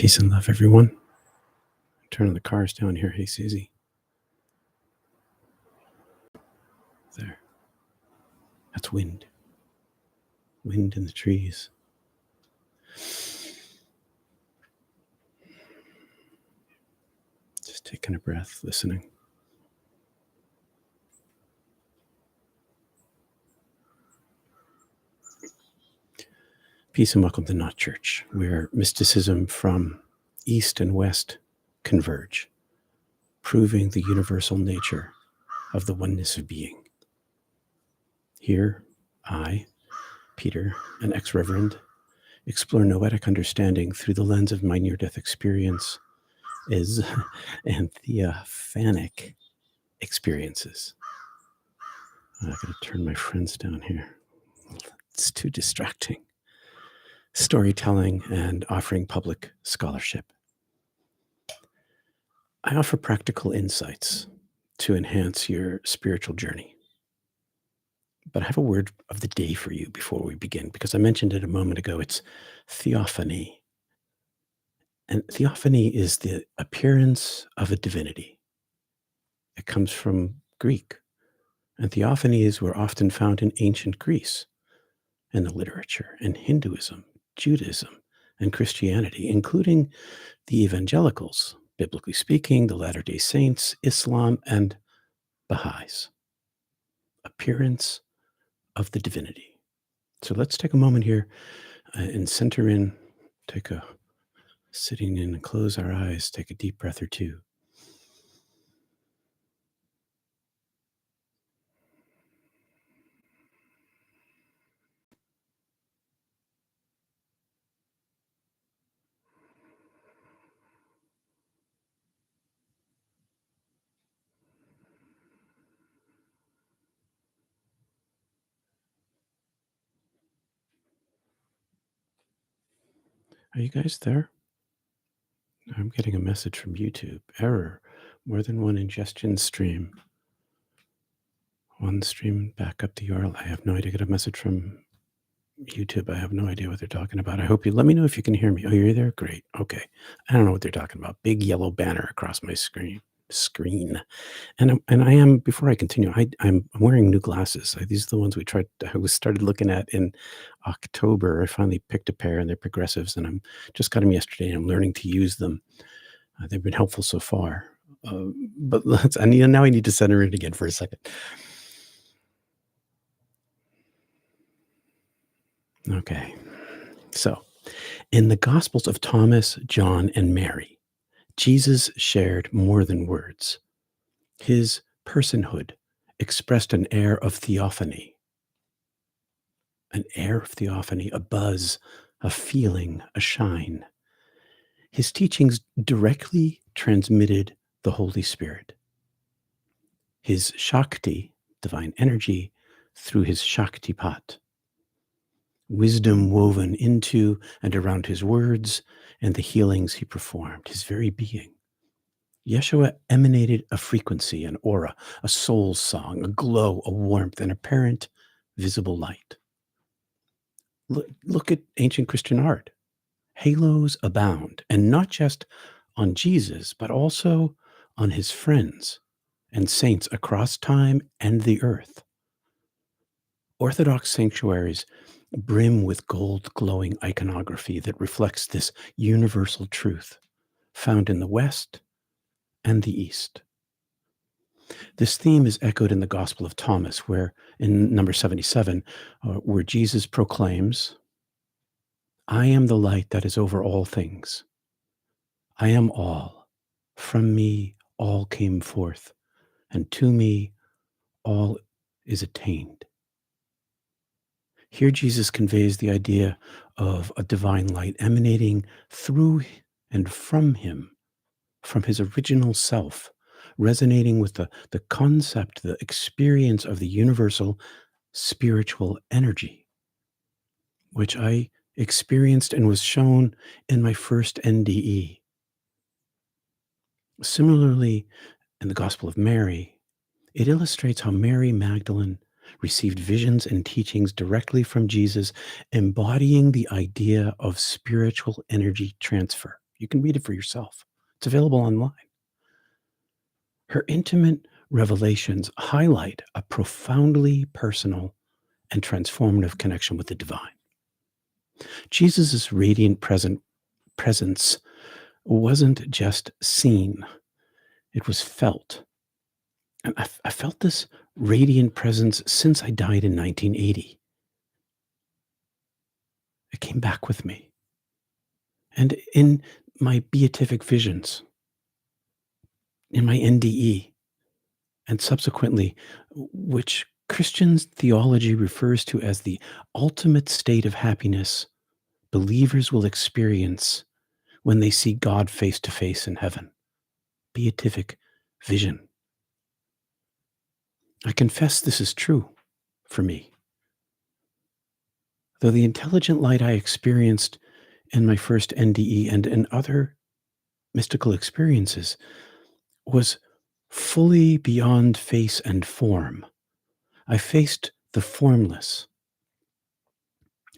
Peace and love, everyone. Turning the cars down here. Hey, Susie. There. That's wind. Wind in the trees. Just taking a breath, listening. Peace and welcome to Not Church, where mysticism from East and West converge, proving the universal nature of the oneness of being. Here, I, Peter, an ex-reverend, explore noetic understanding through the lens of my near-death experience and theophanic experiences. I'm going to turn my friends down here. It's too distracting. Storytelling and offering public scholarship. I offer practical insights to enhance your spiritual journey. But I have a word of the day for you before we begin, because I mentioned it a moment ago. It's theophany. And theophany is the appearance of a divinity. It comes from Greek. And theophanies were often found in ancient Greece, in the literature, in Hinduism, Judaism, and Christianity, including the evangelicals, biblically speaking, the Latter-day Saints, Islam, and Baha'is. Appearance of the divinity. So let's take a moment here and center in, sitting in and close our eyes, take a deep breath or two. Are you guys there? I'm getting a message from YouTube. Error. More than one ingestion stream. One stream, back up the URL. I have no idea. I get a message from YouTube. I have no idea what they're talking about. I hope you let me know if you can hear me. Oh, you're there? Great. Okay. I don't know what they're talking about. Big yellow banner across my screen. And I am, before I continue, I'm wearing new glasses. These are the ones I started looking at in October. I finally picked a pair, and they're progressives, and I'm just got them yesterday, and I'm learning to use them. They've been helpful so far. But now I need to center it again for a second. Okay. So, in the Gospels of Thomas, John, and Mary, Jesus shared more than words. His personhood expressed an air of theophany. An air of theophany, a buzz, a feeling, a shine. His teachings directly transmitted the Holy Spirit. His Shakti, divine energy, through his Shaktipat. Wisdom woven into and around his words and the healings he performed, his very being. Yeshua emanated a frequency, an aura, a soul song, a glow, a warmth, an apparent visible light. Look at ancient Christian art. Halos abound, and not just on Jesus, but also on his friends and saints across time and the earth. Orthodox sanctuaries brim with gold glowing iconography that reflects this universal truth found in the West and the East. This theme is echoed in the Gospel of Thomas, where in number 77, where Jesus proclaims, I am the light that is over all things. I am all. From me all came forth, and to me all is attained. Here Jesus conveys the idea of a divine light emanating through and from him, from his original self, resonating with the concept, the experience of the universal spiritual energy, which I experienced and was shown in my first NDE. Similarly, in the Gospel of Mary, it illustrates how Mary Magdalene received visions and teachings directly from Jesus, embodying the idea of spiritual energy transfer. You can read it for yourself. It's available online. Her intimate revelations highlight a profoundly personal and transformative connection with the divine. Jesus' radiant presence wasn't just seen, it was felt. And I felt this radiant presence since I died in 1980. It came back with me. And in my beatific visions, in my NDE, and subsequently, which Christian theology refers to as the ultimate state of happiness believers will experience when they see God face to face in heaven. Beatific vision. I confess this is true for me. Though the intelligent light I experienced in my first NDE and in other mystical experiences was fully beyond face and form. I faced the formless,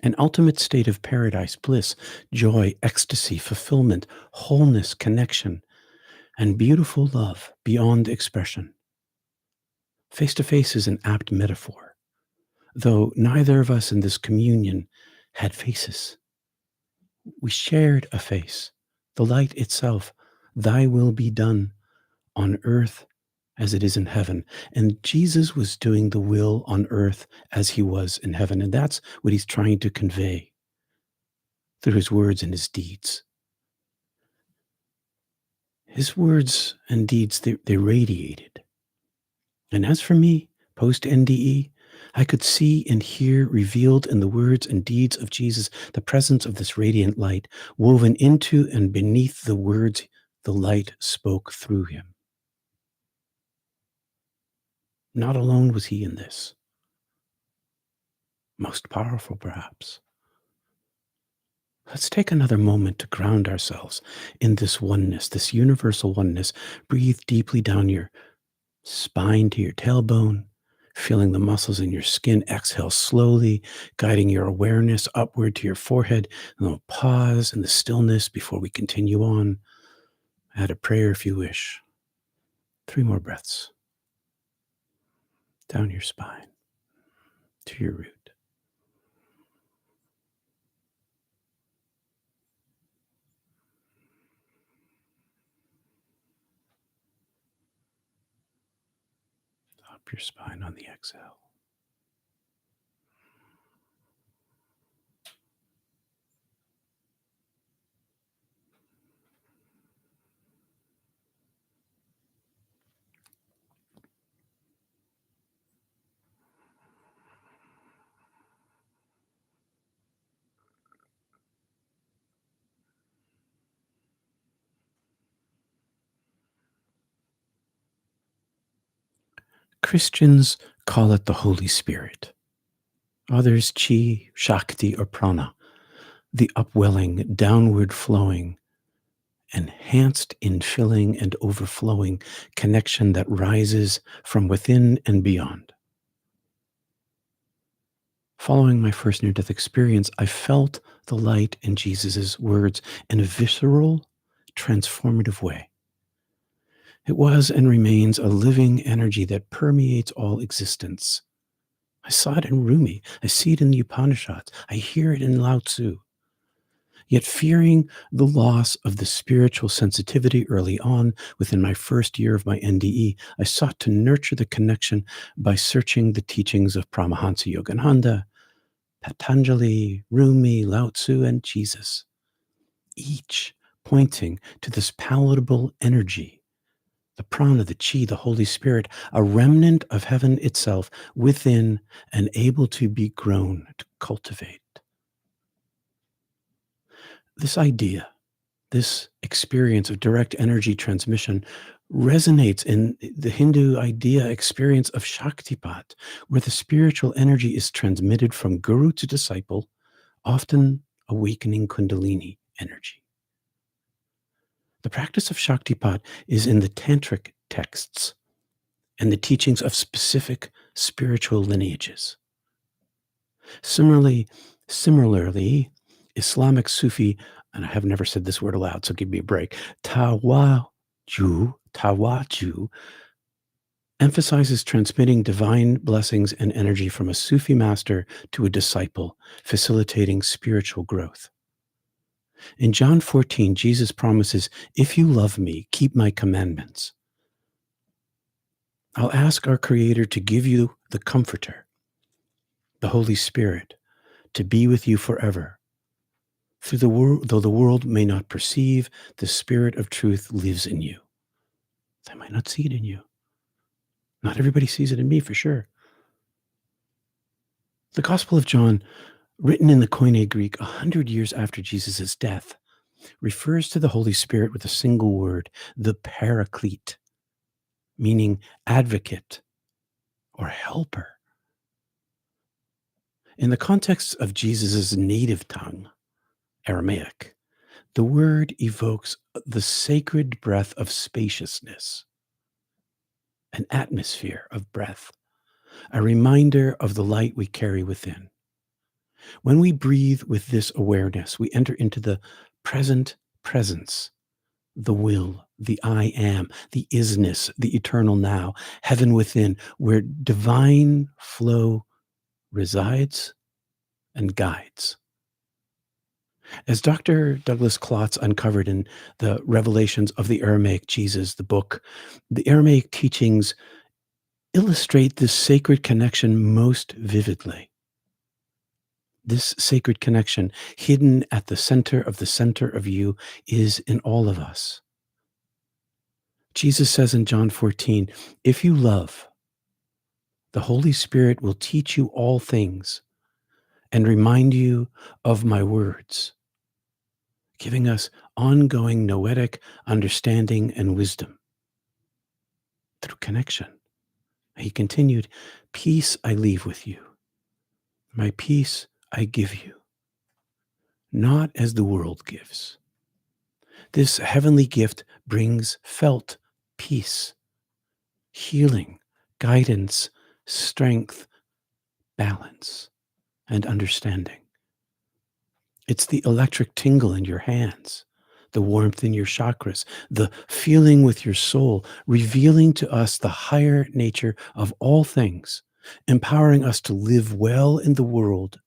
an ultimate state of paradise, bliss, joy, ecstasy, fulfillment, wholeness, connection, and beautiful love beyond expression. Face to face is an apt metaphor, though neither of us in this communion had faces. We shared a face, the light itself. Thy will be done on earth as it is in heaven. And Jesus was doing the will on earth as he was in heaven. And that's what he's trying to convey through his words and his deeds. His words and deeds, they radiated. And as for me, post NDE, I could see and hear revealed in the words and deeds of Jesus the presence of this radiant light woven into and beneath the words the light spoke through him. Not alone was he in this. Most powerful, perhaps. Let's take another moment to ground ourselves in this oneness, this universal oneness. Breathe deeply down your spine to your tailbone, feeling the muscles in your skin. Exhale slowly, guiding your awareness upward to your forehead. And then pause in the stillness before we continue on. Add a prayer if you wish. 3 more breaths. Down your spine to your root. Up your spine on the exhale. Christians call it the Holy Spirit. Others chi, Shakti, or Prana, the upwelling, downward flowing, enhanced, infilling, and overflowing connection that rises from within and beyond. Following my first near-death experience, I felt the light in Jesus' words in a visceral, transformative way. It was and remains a living energy that permeates all existence. I saw it in Rumi. I see it in the Upanishads. I hear it in Lao Tzu. Yet fearing the loss of the spiritual sensitivity early on, within my first year of my NDE, I sought to nurture the connection by searching the teachings of Paramahansa Yogananda, Patanjali, Rumi, Lao Tzu, and Jesus, each pointing to this palatable energy, the prana, the chi, the Holy Spirit, a remnant of heaven itself within and able to be grown, to cultivate. This idea, this experience of direct energy transmission resonates in the Hindu idea experience of Shaktipat, where the spiritual energy is transmitted from guru to disciple, often awakening Kundalini energy. The practice of Shaktipat is in the tantric texts and the teachings of specific spiritual lineages. Similarly, Islamic Sufi and I have never said this word aloud, so give me a break. Tawajuh emphasizes transmitting divine blessings and energy from a Sufi master to a disciple, facilitating spiritual growth. In John 14, Jesus promises, "If you love me, keep my commandments." I'll ask our Creator to give you the Comforter, the Holy Spirit, to be with you forever. Through the world, though the world may not perceive, the Spirit of truth lives in you. They might not see it in you. Not everybody sees it in me, for sure. The Gospel of John, written in the Koine Greek 100 years after Jesus' death, refers to the Holy Spirit with a single word, the Paraclete, meaning advocate or helper. In the context of Jesus' native tongue, Aramaic, the word evokes the sacred breath of spaciousness, an atmosphere of breath, a reminder of the light we carry within. When we breathe with this awareness, we enter into the present presence, the will, the I am, the isness, the eternal now, heaven within, where divine flow resides and guides. As Dr. Douglas Klotz uncovered in the Revelations of the Aramaic Jesus, the book, the Aramaic teachings illustrate this sacred connection most vividly. This sacred connection, hidden at the center of you, is in all of us. Jesus says in John 14, "If you love, the Holy Spirit will teach you all things and remind you of my words," giving us ongoing noetic understanding and wisdom through connection. He continued, "Peace I leave with you. My peace I give you, not as the world gives." This heavenly gift brings felt peace, healing, guidance, strength, balance, and understanding. It's the electric tingle in your hands, the warmth in your chakras, the feeling with your soul, revealing to us the higher nature of all things, empowering us to live well in the world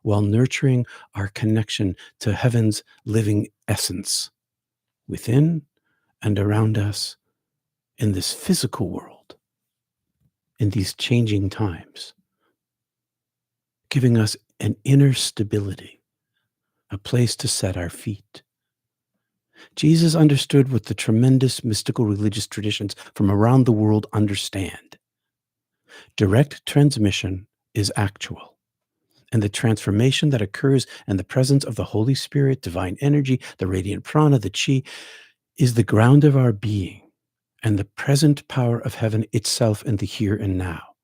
while nurturing our connection to heaven's living essence within and around us in this physical world, in these changing times, giving us an inner stability, a place to set our feet. Jesus understood what the tremendous mystical religious traditions from around the world understand. Direct transmission is actual, and the transformation that occurs in the presence of the Holy Spirit, divine energy, the radiant prana, the chi, is the ground of our being and the present power of heaven itself in the here and now,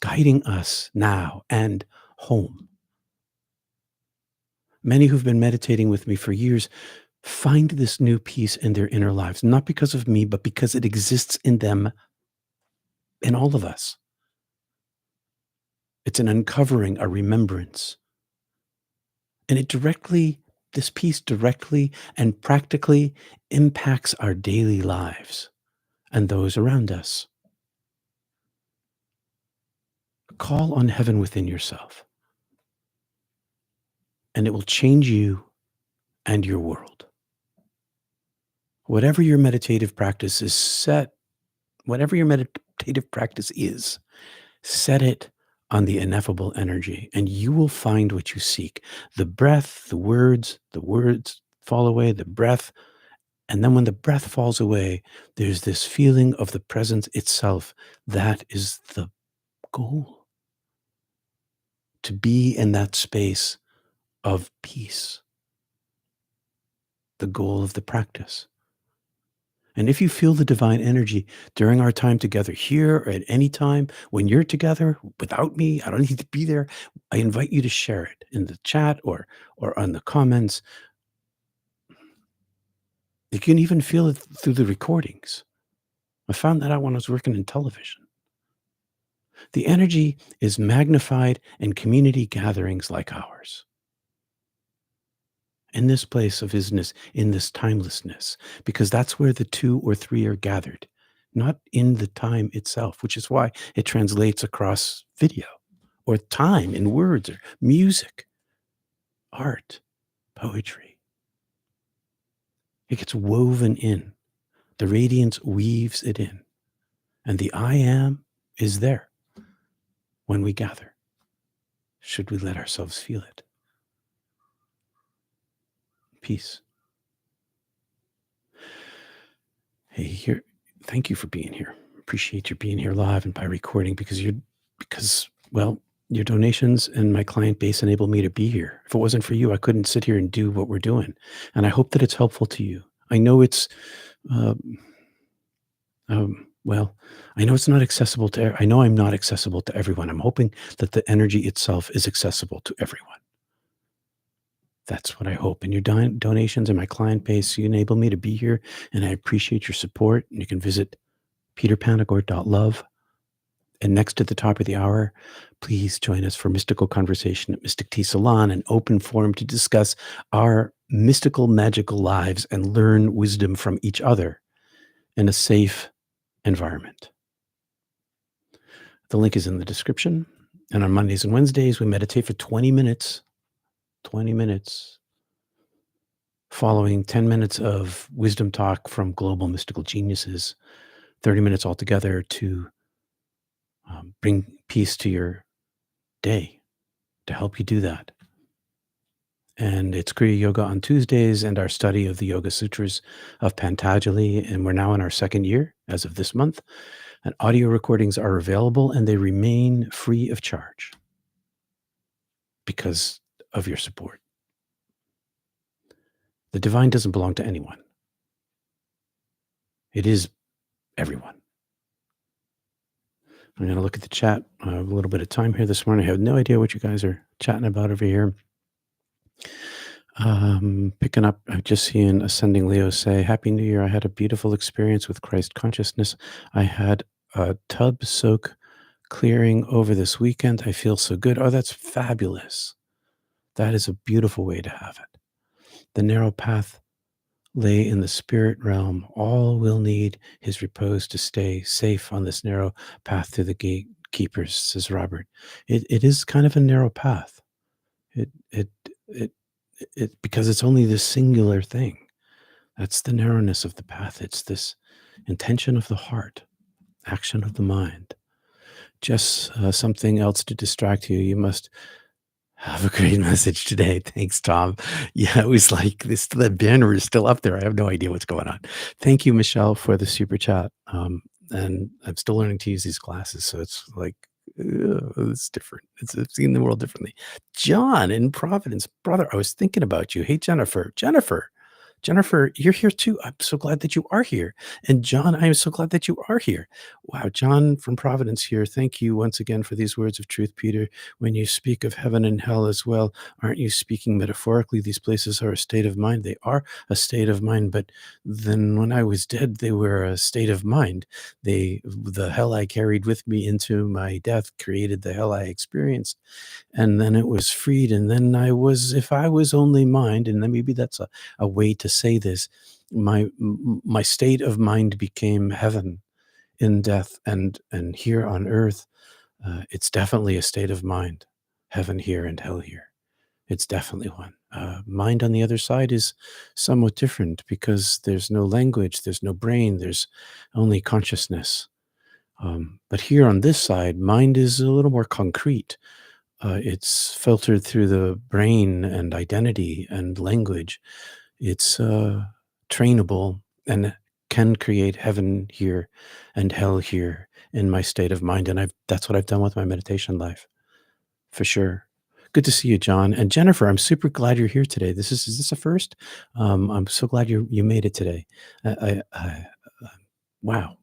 guiding us now and home. Many who've been meditating with me for years find this new peace in their inner lives, not because of me, but because it exists in them, in all of us. It's an uncovering, a remembrance. And this peace directly and practically impacts our daily lives and those around us. Call on heaven within yourself, and it will change you and your world. Whatever your meditative practice is, set it on the ineffable energy, and you will find what you seek. The breath, the words fall away, the breath. And then when the breath falls away, there's this feeling of the presence itself. That is the goal. To be in that space of peace. The goal of the practice. And if you feel the divine energy during our time together here or at any time, when you're together without me, I don't need to be there. I invite you to share it in the chat or on the comments. You can even feel it through the recordings. I found that out when I was working in television. The energy is magnified in community gatherings like ours. in this place of isness, in this timelessness, because that's where the two or three are gathered, not in the time itself, which is why it translates across video or time in words or music, art, poetry. It gets woven in. The radiance weaves it in. And the I am is there when we gather. Should we let ourselves feel it? Peace. Hey, here. Thank you for being here. Appreciate you being here live and by recording because well, your donations and my client base enable me to be here. If it wasn't for you, I couldn't sit here and do what we're doing. And I hope that it's helpful to you. I know it's, uh, well, I know it's not accessible to. I know I'm not accessible to everyone. I'm hoping that the energy itself is accessible to everyone. That's what I hope. And your donations and my client base, you enable me to be here, and I appreciate your support. And you can visit peterpanagore.love. And next to the top of the hour, please join us for Mystical Conversation at Mystic Tea Salon, an open forum to discuss our mystical, magical lives and learn wisdom from each other in a safe environment. The link is in the description. And on Mondays and Wednesdays, we meditate for 20 minutes, following 10 minutes of wisdom talk from global mystical geniuses, 30 minutes altogether to bring peace to your day, to help you do that. And it's Kriya Yoga on Tuesdays and our study of the Yoga Sutras of Panagore. And we're now in our second year as of this month. And audio recordings are available and they remain free of charge because of your support. The divine doesn't belong to anyone. It is everyone. I'm going to look at the chat. I have a little bit of time here this morning. I have no idea what you guys are chatting about over here. Picking up, I've just seen Ascending Leo say, Happy New Year. I had a beautiful experience with Christ consciousness. I had a tub soak clearing over this weekend. I feel so good. Oh, that's fabulous. That is a beautiful way to have it. The narrow path lay in the spirit realm. All will need his repose to stay safe on this narrow path to the gatekeepers, says Robert. It is kind of a narrow path. It because it's only this singular thing. That's the narrowness of the path. It's this intention of the heart, action of the mind. Just something else to distract you. You must have a great message today. Thanks, Tom. Yeah, it was like this. The banner is still up there. I have no idea what's going on. Thank you, Michelle, for the super chat. And I'm still learning to use these glasses, so it's like it's different. It's seeing the world differently. John in Providence, brother, I was thinking about you. Hey, Jennifer, you're here too. I'm so glad that you are here. And John, I am so glad that you are here. Wow, John from Providence here. Thank you once again for these words of truth, Peter. When you speak of heaven and hell as well, aren't you speaking metaphorically? These places are a state of mind. They are a state of mind. But then when I was dead, they were a state of mind. The hell I carried with me into my death created the hell I experienced. And then it was freed. And then if I was only mind, and then maybe that's a way to say this, my state of mind became heaven in death, and here on earth, it's definitely a state of mind, heaven here and hell here. It's definitely one. Mind on the other side is somewhat different because there's no language, there's no brain, there's only consciousness. But here on this side, mind is a little more concrete. It's filtered through the brain and identity and language. It's trainable and can create heaven here and hell here in my state of mind. And that's what I've done with my meditation life, for sure. Good to see you, John. And Jennifer, I'm super glad you're here today. Is this a first? I'm so glad you made it today. Wow.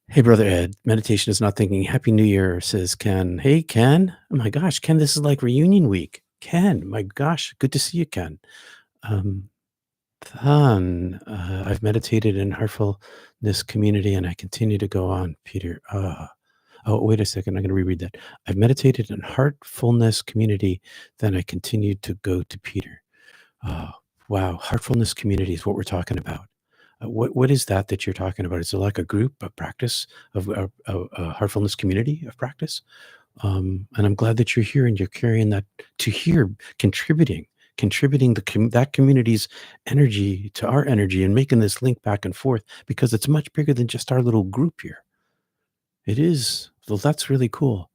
Hey, Brother Ed, meditation is not thinking. Happy New Year, says Ken. Hey, Ken. Oh my gosh, Ken, this is like reunion week. Ken, my gosh, good to see you, Ken. I've meditated in heartfulness community and I continue to go on, Peter. Oh, wait a second. I'm going to reread that. I've meditated in heartfulness community, then I continued to go to Peter. Uh, wow, heartfulness community is what we're talking about. What is that you're talking about? Is it like a group, a practice of a heartfulness community of practice? And I'm glad that you're here and you're carrying that to here, contributing that community's energy to our energy and making this link back and forth because it's much bigger than just our little group here. It is. Well, that's really cool.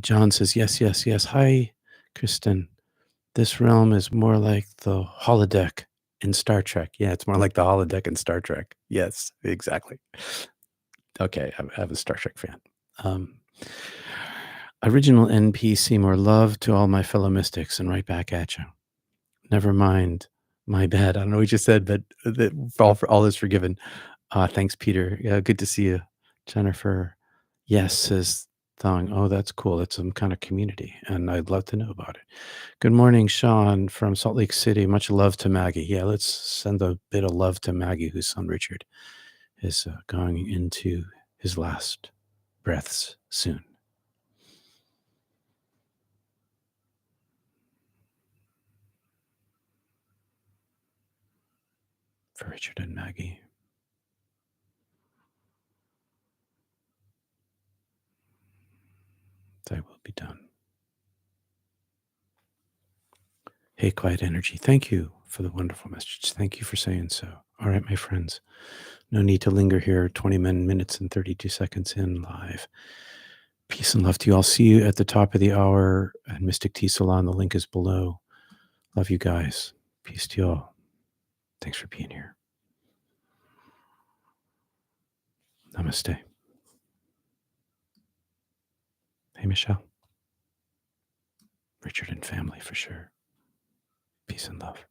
John says, yes, yes, yes. Hi, Kristen. This realm is more like the holodeck in Star Trek. Yeah, it's more like the holodeck in Star Trek. Yes, exactly. Okay, I'm a Star Trek fan. Um, Original NPC, more love to all my fellow mystics and right back at you. Never mind. My bad. I don't know what you said, but all is forgiven. Thanks, Peter. Yeah, good to see you. Jennifer. Yes, says Thong. Oh, that's cool. It's some kind of community, and I'd love to know about it. Good morning, Sean from Salt Lake City. Much love to Maggie. Yeah, let's send a bit of love to Maggie, whose son Richard is going into his last breaths soon. For Richard and Maggie. Thy will be done. Hey, quiet energy. Thank you for the wonderful message. Thank you for saying so. All right, my friends. No need to linger here. 20 minutes and 32 seconds in live. Peace and love to you. I'll see you at the top of the hour at Mystic Tea Salon. The link is below. Love you guys. Peace to you all. Thanks for being here. Namaste. Hey, Michelle. Richard and family for sure. Peace and love.